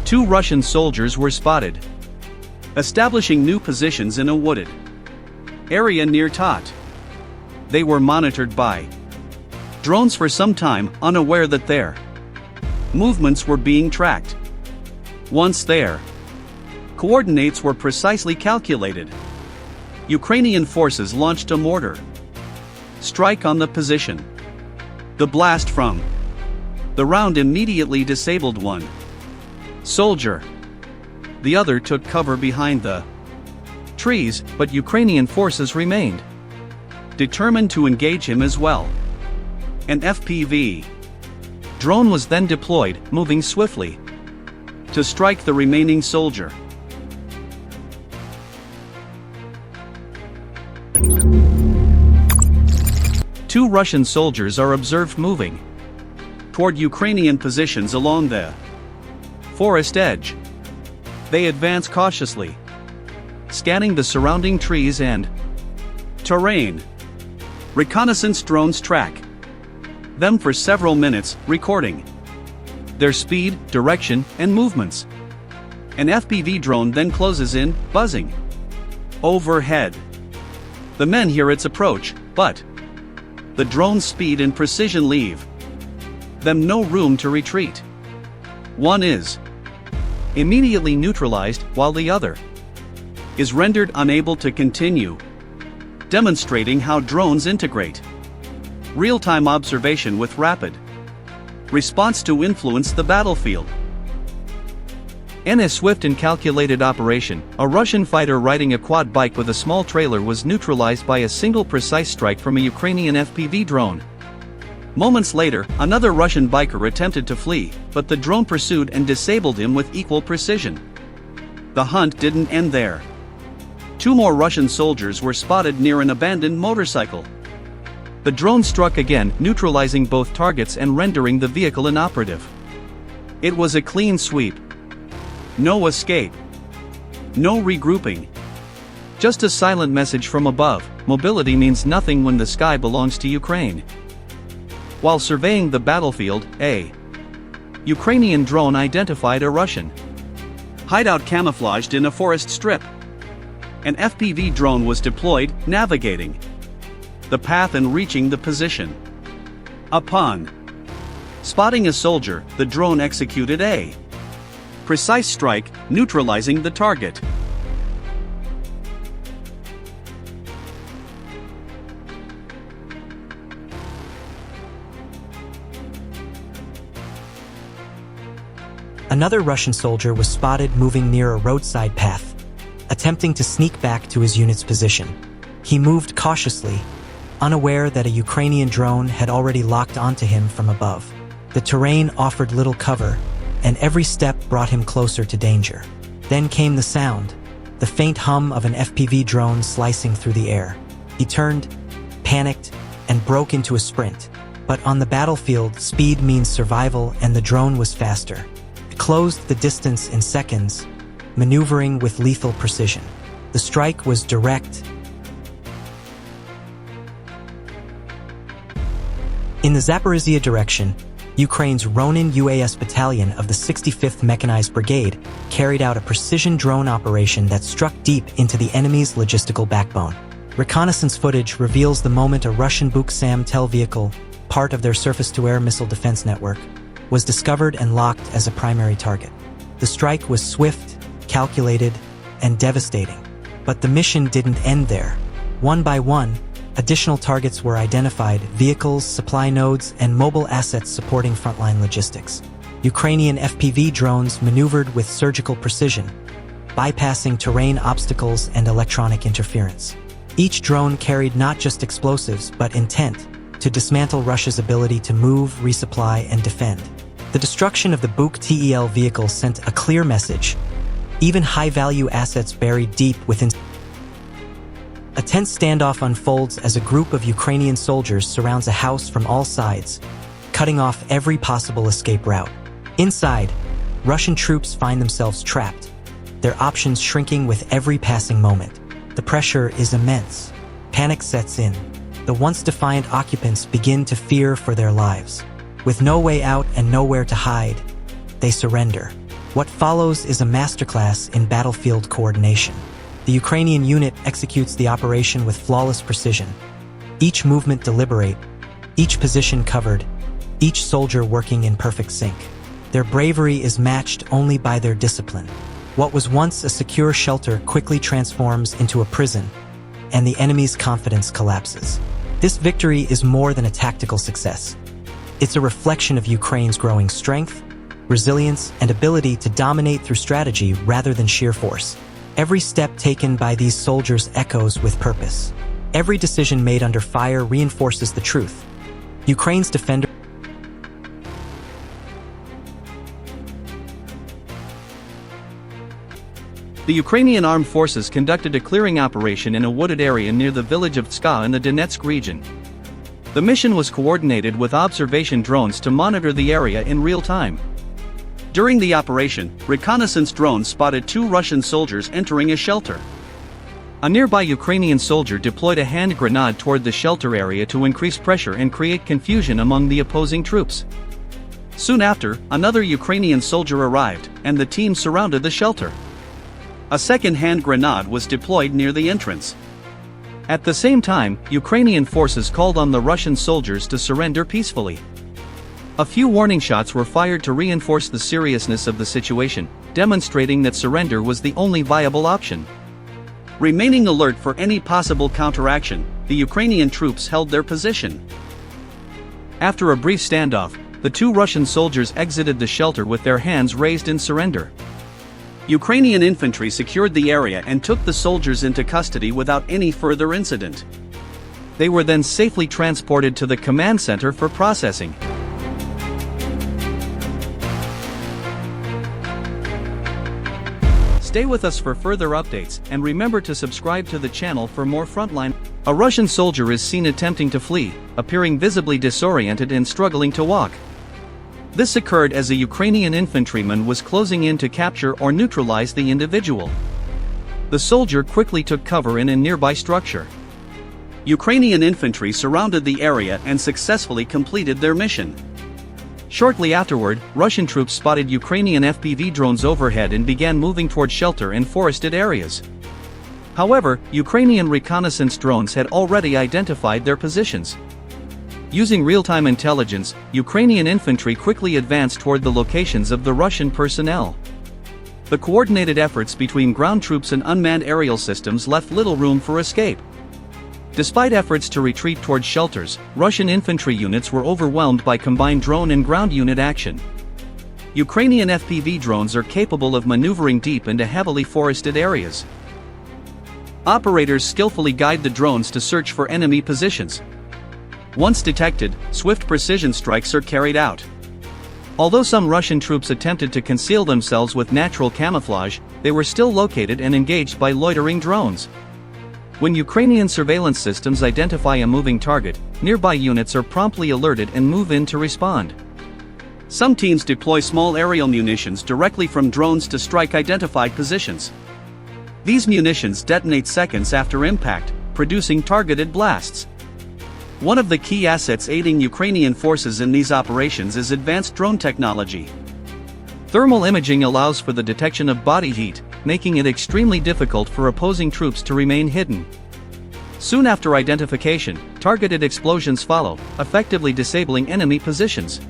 2 Russian soldiers were spotted, establishing new positions in a wooded area near Tat. They were monitored by drones for some time, unaware that their movements were being tracked. Once there, coordinates were precisely calculated. Ukrainian forces launched a mortar strike on the position. The blast from the round immediately disabled one soldier. The other took cover behind the trees, but Ukrainian forces remained determined to engage him as well. An FPV drone was then deployed, moving swiftly to strike the remaining soldier. Two Russian soldiers are observed moving toward Ukrainian positions along the forest edge. They advance cautiously, scanning the surrounding trees and terrain. Reconnaissance drones track them for several minutes, recording their speed, direction, and movements. An FPV drone then closes in, buzzing overhead. The men hear its approach, but the drone's speed and precision leave them no room to retreat. One is immediately neutralized, while the other is rendered unable to continue, demonstrating how drones integrate real-time observation with rapid response to influence the battlefield. In a swift and calculated operation, a Russian fighter riding a quad bike with a small trailer was neutralized by a single precise strike from a Ukrainian FPV drone. Moments later, another Russian biker attempted to flee, but the drone pursued and disabled him with equal precision. The hunt didn't end there. 2 more Russian soldiers were spotted near an abandoned motorcycle. The drone struck again, neutralizing both targets and rendering the vehicle inoperative. It was a clean sweep. No escape. No regrouping. Just a silent message from above: mobility means nothing when the sky belongs to Ukraine. While surveying the battlefield, a Ukrainian drone identified a Russian hideout camouflaged in a forest strip. An FPV drone was deployed, navigating the path and reaching the position. Upon spotting a soldier, the drone executed a precise strike, neutralizing the target. Another Russian soldier was spotted moving near a roadside path, attempting to sneak back to his unit's position. He moved cautiously, unaware that a Ukrainian drone had already locked onto him from above. The terrain offered little cover, and every step brought him closer to danger. Then came the sound, the faint hum of an FPV drone slicing through the air. He turned, panicked, and broke into a sprint. But on the battlefield, speed means survival, and the drone was faster. It closed the distance in seconds, maneuvering with lethal precision. The strike was direct. In the Zaporizhia direction, Ukraine's Ronin UAS battalion of the 65th Mechanized Brigade carried out a precision drone operation that struck deep into the enemy's logistical backbone. Reconnaissance footage reveals the moment a Russian Buk-Sam-Tel vehicle, part of their surface-to-air missile defense network, was discovered and locked as a primary target. The strike was swift, calculated, and devastating. But the mission didn't end there. One by one, additional targets were identified: vehicles, supply nodes, and mobile assets supporting frontline logistics. Ukrainian FPV drones maneuvered with surgical precision, bypassing terrain obstacles and electronic interference. Each drone carried not just explosives, but intent to dismantle Russia's ability to move, resupply, and defend. The destruction of the Buk-Tel vehicle sent a clear message: even high-value assets buried deep within. A tense standoff unfolds as a group of Ukrainian soldiers surrounds a house from all sides, cutting off every possible escape route. Inside, Russian troops find themselves trapped, their options shrinking with every passing moment. The pressure is immense. Panic sets in. The once defiant occupants begin to fear for their lives. With no way out and nowhere to hide, they surrender. What follows is a masterclass in battlefield coordination. The Ukrainian unit executes the operation with flawless precision. Each movement deliberate, each position covered, each soldier working in perfect sync. Their bravery is matched only by their discipline. What was once a secure shelter quickly transforms into a prison, and the enemy's confidence collapses. This victory is more than a tactical success. It's a reflection of Ukraine's growing strength, resilience, and ability to dominate through strategy rather than sheer force. Every step taken by these soldiers echoes with purpose. Every decision made under fire reinforces the truth. Ukraine's defenders. The Ukrainian armed forces conducted a clearing operation in a wooded area near the village of Tska in the Donetsk region. The mission was coordinated with observation drones to monitor the area in real time. During the operation, reconnaissance drones spotted 2 Russian soldiers entering a shelter. A nearby Ukrainian soldier deployed a hand grenade toward the shelter area to increase pressure and create confusion among the opposing troops. Soon after, another Ukrainian soldier arrived, and the team surrounded the shelter. A second hand grenade was deployed near the entrance. At the same time, Ukrainian forces called on the Russian soldiers to surrender peacefully. A few warning shots were fired to reinforce the seriousness of the situation, demonstrating that surrender was the only viable option. Remaining alert for any possible counteraction, the Ukrainian troops held their position. After a brief standoff, the 2 Russian soldiers exited the shelter with their hands raised in surrender. Ukrainian infantry secured the area and took the soldiers into custody without any further incident. They were then safely transported to the command center for processing. Stay with us for further updates, and remember to subscribe to the channel for more frontline. A Russian soldier is seen attempting to flee, appearing visibly disoriented and struggling to walk. This occurred as a Ukrainian infantryman was closing in to capture or neutralize the individual. The soldier quickly took cover in a nearby structure. Ukrainian infantry surrounded the area and successfully completed their mission. Shortly afterward, Russian troops spotted Ukrainian FPV drones overhead and began moving toward shelter in forested areas. However, Ukrainian reconnaissance drones had already identified their positions. Using real-time intelligence, Ukrainian infantry quickly advanced toward the locations of the Russian personnel. The coordinated efforts between ground troops and unmanned aerial systems left little room for escape. Despite efforts to retreat toward shelters, Russian infantry units were overwhelmed by combined drone and ground unit action. Ukrainian FPV drones are capable of maneuvering deep into heavily forested areas. Operators skillfully guide the drones to search for enemy positions. Once detected, swift precision strikes are carried out. Although some Russian troops attempted to conceal themselves with natural camouflage, they were still located and engaged by loitering drones. When Ukrainian surveillance systems identify a moving target, nearby units are promptly alerted and move in to respond. Some teams deploy small aerial munitions directly from drones to strike identified positions. These munitions detonate seconds after impact, producing targeted blasts. One of the key assets aiding Ukrainian forces in these operations is advanced drone technology. Thermal imaging allows for the detection of body heat, making it extremely difficult for opposing troops to remain hidden. Soon after identification, targeted explosions follow, effectively disabling enemy positions.